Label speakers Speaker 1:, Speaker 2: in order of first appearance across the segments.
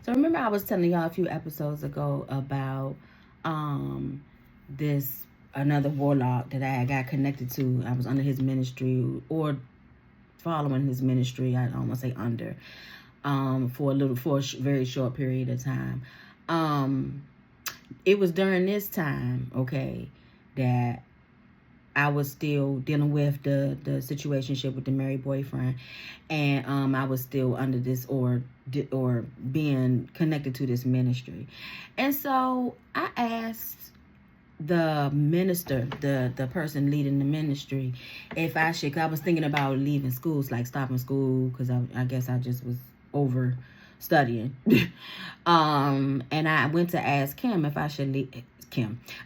Speaker 1: So remember I was telling y'all a few episodes ago about this another warlock that I got connected to. I was under his ministry or following his ministry. I don't want to say under. For a very short period of time. It was during this time, okay, that I was still dealing with the situationship with the married boyfriend, and I was still under this or being connected to this ministry, and so I asked the minister, the person leading the ministry, if I should. Cause I was thinking about leaving schools, like stopping school, because I guess I just was over studying. And I went to ask Kim if I should leave.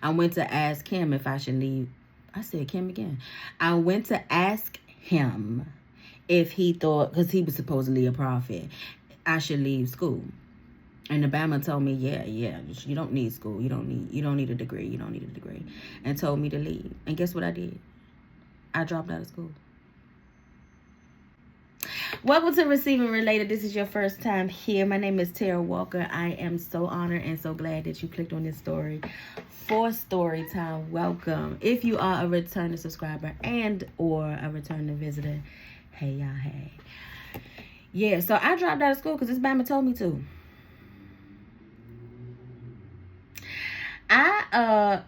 Speaker 1: I went to ask him if I should leave. I said Kim again. I went to ask him if he thought, because he was supposedly a prophet, I should leave school. And Obama told me, yeah, you don't need school. You don't need a degree. You don't need a degree. And told me to leave. And guess what I did? I dropped out of school. Welcome to Receiving Related. This is your first time here. My name is Tara Walker. I am so honored and so glad that you clicked on this story for story time. Welcome. If you are a returning subscriber and or a returning visitor, hey y'all, hey. Yeah, so I dropped out of school because this Bama told me to.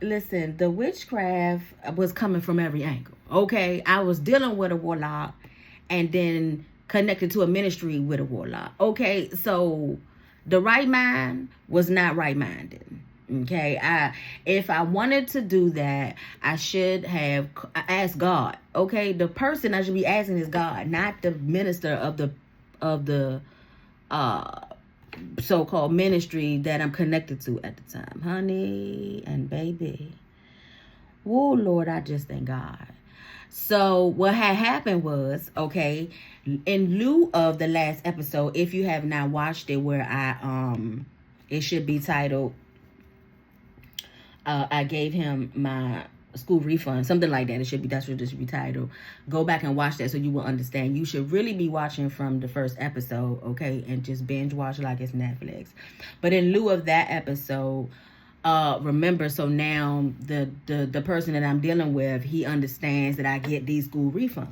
Speaker 1: Listen, the witchcraft was coming from every angle. Okay, I was dealing with a warlock and then connected to a ministry with a warlock. Okay, so the right mind was not right minded. Okay, if I wanted to do that, I should have asked God. Okay, the person I should be asking is God, not the minister of the so-called ministry that I'm connected to at the time. Honey and baby. Oh Lord, I just thank God. So what had happened was, okay, in lieu of the last episode, if you have not watched it, where it should be titled, I gave him my school refund, something like that. That's what it should be titled. Go back and watch that so you will understand. You should really be watching from the first episode, okay, and just binge watch like it's Netflix. But in lieu of that episode, remember, so now the person that I'm dealing with, he understands that I get these school refunds.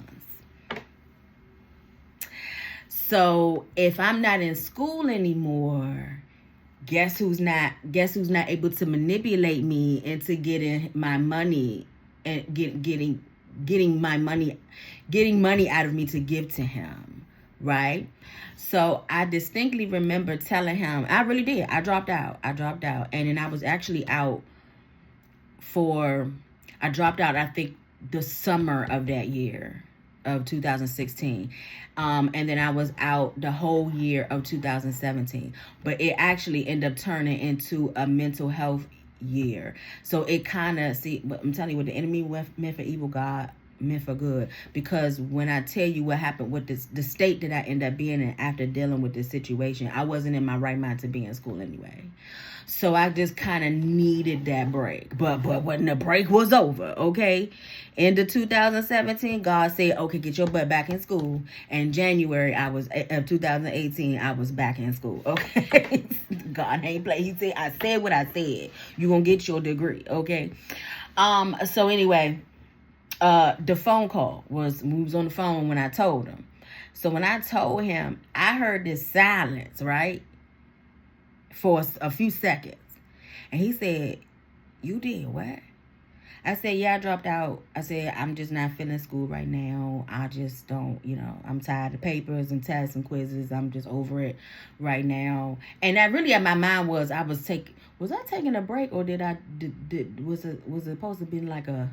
Speaker 1: So if I'm not in school anymore, guess who's not able to manipulate me into getting my money and getting money out of me to give to him, right? So I distinctly remember telling him, I really did. I dropped out. And then I was actually out I dropped out, I think, the summer of that year of 2016. And then I was out the whole year of 2017. But it actually ended up turning into a mental health year. So it kind of, I'm telling you, what the enemy meant for evil, God meant for good. Because when I tell you what happened with the state that I ended up being in after dealing with this situation, I wasn't in my right mind to be in school anyway. So I just kind of needed that break. But when the break was over, okay, into 2017, God said, okay, get your butt back in school. And January of 2018, I was back in school, okay? God ain't play. He said, I said what I said. You're going to get your degree, okay? So anyway, the phone call we was on the phone when I told him. So when I told him, I heard this silence, right? For a few seconds. And he said, you did what? I said, yeah, I dropped out. I said, I'm just not feeling school right now. I just don't, I'm tired of papers and tests and quizzes. I'm just over it right now. And that really at my mind was I taking a break, or was it supposed to be like a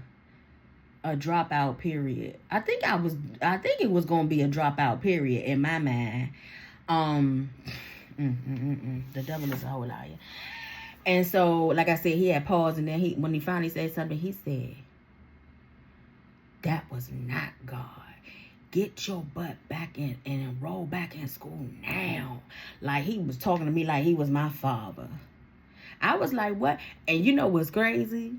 Speaker 1: dropout period? I think it was going to be a dropout period in my mind. The devil is a whole liar. And so, like I said, he had paused, and then when he finally said something, he said, that was not God. Get your butt back in and enroll back in school now. Like he was talking to me like he was my father. I was like, what? And you know what's crazy?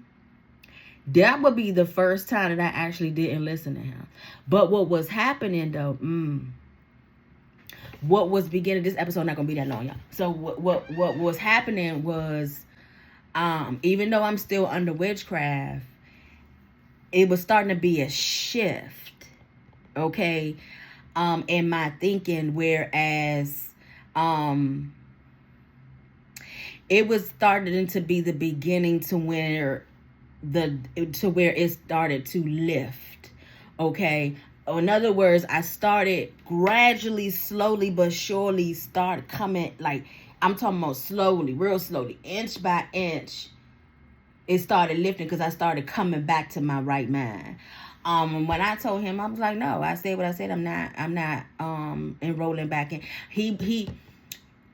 Speaker 1: That would be the first time that I actually didn't listen to him. But what was happening though, what was beginning, this episode not gonna be that long, y'all. So what was happening was, even though I'm still under witchcraft, it was starting to be a shift, okay, in my thinking, whereas it was starting to be the beginning to where it started to lift, okay. In other words, I started gradually, slowly but surely start coming, like, I'm talking about slowly, real slowly, inch by inch. It started lifting because I started coming back to my right mind. When I told him, I was like, no, I said what I said. I'm not enrolling back in.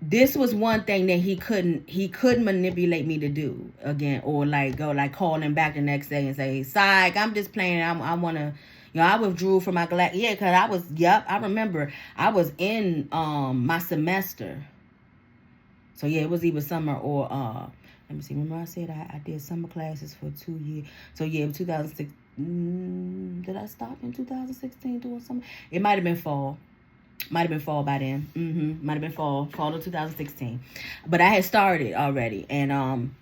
Speaker 1: This was one thing that he couldn't manipulate me to do again, or like go like call him back the next day and say, psych, I'm just playing. I want to, I withdrew from my class. Yeah, because I remember I was in my semester. So yeah, it was either summer or let me see. Remember I said I did summer classes for 2 years. So yeah, 2006. Did I stop in 2016 doing something? It might have been fall. Might have been fall by then. Might have been fall of 2016. But I had started already, and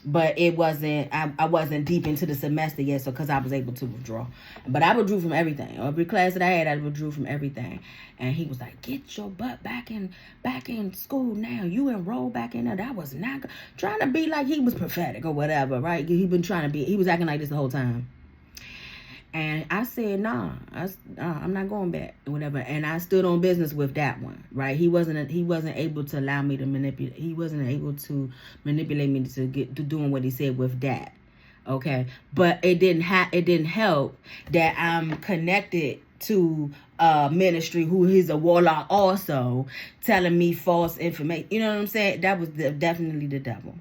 Speaker 1: but it wasn't. I wasn't deep into the semester yet, so because I was able to withdraw. But I withdrew from everything. Every class that I had, I withdrew from everything. And he was like, "Get your butt back in school now. You enroll back in there." That was not trying to be like he was prophetic or whatever, right? He been trying to be. He was acting like this the whole time. And I said, nah, I'm not going back or whatever. And I stood on business with that one, right? He wasn't able to allow me to manipulate. He wasn't able to manipulate me to get to doing what he said with that. Okay. But it didn't help that I'm connected to ministry who is a warlock also, telling me false information. You know what I'm saying? That was definitely the devil.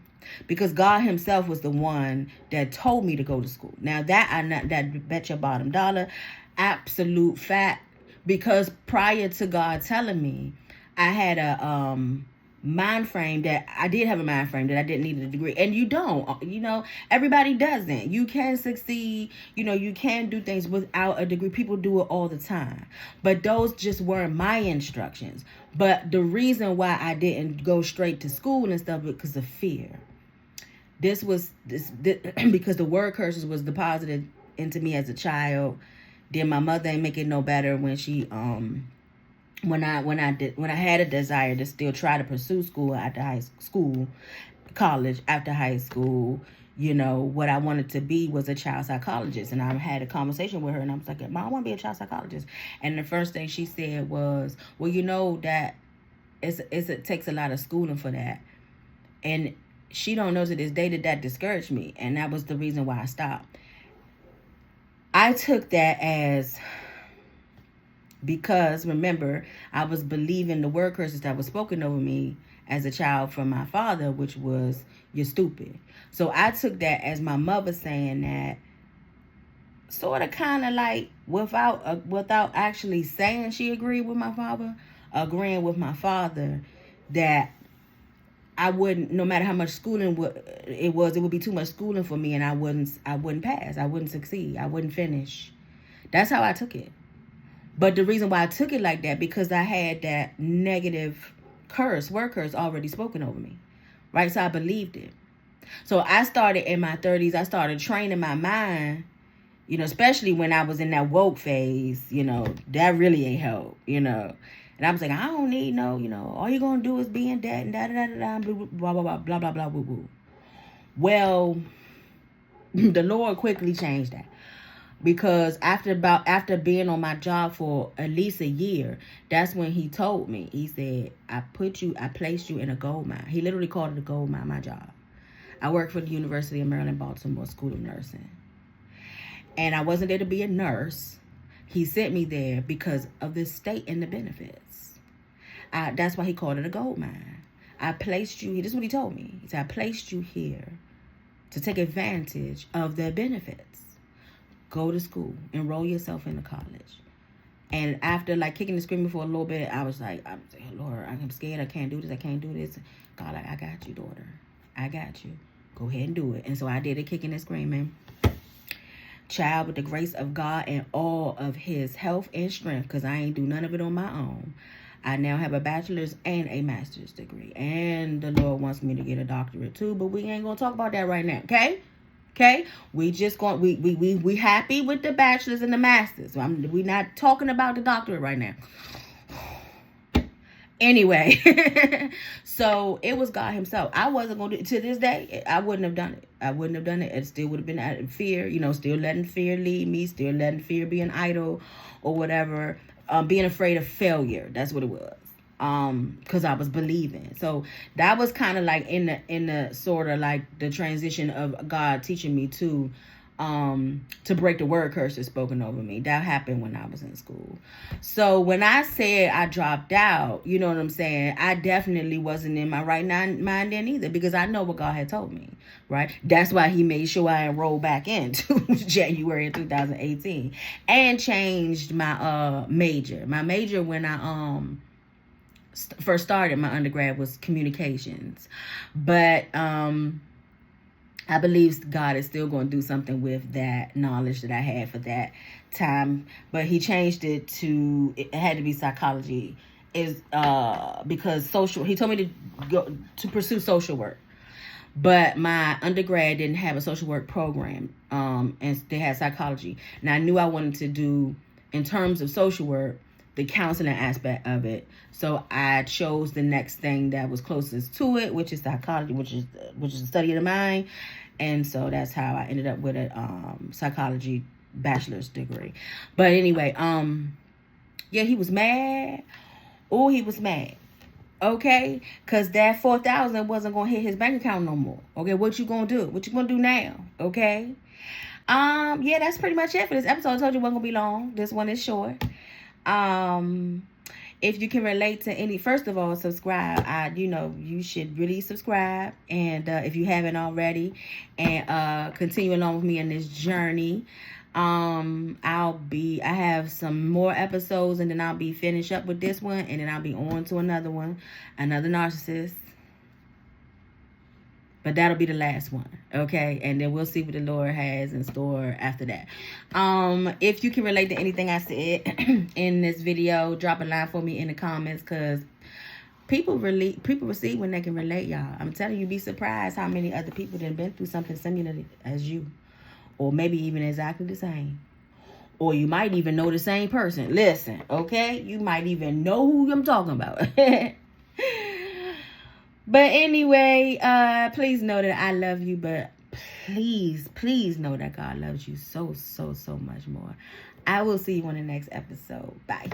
Speaker 1: Because God himself was the one that told me to go to school. Now that bet your bottom dollar, absolute fact. Because prior to God telling me, I had a mind frame that I did have a mind frame that I didn't need a degree. And you don't, everybody doesn't. You can succeed, you can do things without a degree. People do it all the time. But those just weren't my instructions. But the reason why I didn't go straight to school and stuff because of fear. This because the word curses was deposited into me as a child. Then my mother ain't make it no better when she when I had a desire to still try to pursue school after college after high school. What I wanted to be was a child psychologist, and I had a conversation with her, and I was like, "Mom, I want to be a child psychologist." And the first thing she said was, "Well, that it takes a lot of schooling for that," and she don't know to this day that discouraged me. And that was the reason why I stopped. I took that as, because remember, I was believing the word curses that was spoken over me as a child from my father, which was, "You're stupid." So I took that as my mother saying that, sort of kind of like without actually saying she agreed with my father, agreeing with my father that I wouldn't, no matter how much schooling it would be too much schooling for me, and I wouldn't pass, I wouldn't succeed, I wouldn't finish. That's how I took it. But the reason why I took it like that, because I had that negative word curse already spoken over me, right? So I believed it. So I started in my 30s, I started training my mind, especially when I was in that woke phase, that really ain't help, And I was like, I don't need no, all you're going to do is be in debt and da-da-da-da-da, blah, blah, blah, blah, blah, blah, woo, woo. Well, the Lord quickly changed that. Because after being on my job for at least a year, that's when he told me, he said, I placed you in a gold mine. He literally called it a gold mine, my job. I work for the University of Maryland, Baltimore School of Nursing. And I wasn't there to be a nurse. He sent me there because of the state and the benefits. That's why he called it a gold mine. I placed you here. This is what he told me. He said, I placed you here to take advantage of the benefits. Go to school. Enroll yourself into college. And after kicking and screaming for a little bit, I was like, Lord, I'm scared. I can't do this. I can't do this. God, I got you, daughter. I got you. Go ahead and do it. And so I did it, kicking and screaming. Child, with the grace of God and all of his health and strength, because I ain't do none of it on my own, I now have a bachelor's and a master's degree. And the Lord wants me to get a doctorate too, but we ain't gonna talk about that right now, okay? Okay, we just going we happy with the bachelor's and the masters. We not talking about the doctorate right now. Anyway, so it was God himself. I wasn't going to this day, I wouldn't have done it. I wouldn't have done it. It still would have been out of fear, still letting fear lead me, still letting fear be an idol or whatever. Being afraid of failure. That's what it was. Because I was believing. So that was kind of like in the sort of like the transition of God teaching me to break the word curses spoken over me. That happened when I was in school. So when I said I dropped out, you know what I'm saying? I definitely wasn't in my right mind then either, because I know what God had told me, right? That's why he made sure I enrolled back into January of 2018 and changed my major. My major when I first started my undergrad was communications, but I believe God is still going to do something with that knowledge that I had for that time, but he changed it to, it had to be psychology, because he told me to go to pursue social work, but my undergrad didn't have a social work program, and they had psychology, and I knew I wanted to do, in terms of social work, the counseling aspect of it. So I chose the next thing that was closest to it, which is psychology, which is the study of the mind. And so that's how I ended up with a psychology bachelor's degree. But anyway, yeah, he was mad. Oh, he was mad. Okay, because that $4,000 wasn't gonna hit his bank account no more. Okay, what you gonna do? What you gonna do now? Okay. Yeah, that's pretty much it for this episode. I told you it wasn't gonna be long. This one is short. If you can relate to any, first of all, subscribe. You should really subscribe, and if you haven't already, and continue along with me in this journey. I have some more episodes, and then I'll be finished up with this one, and then I'll be on to another one, another narcissist. But that'll be the last one, okay? And then we'll see what the Lord has in store after that. If you can relate to anything I said in this video, drop a line for me in the comments, because people receive when they can relate, y'all. I'm telling you, be surprised how many other people that have been through something similar as you, or maybe even exactly the same. Or you might even know the same person. Listen, okay? You might even know who I'm talking about. But anyway, please know that I love you, but please know that God loves you so, so, so much more. I will see you on the next episode. Bye.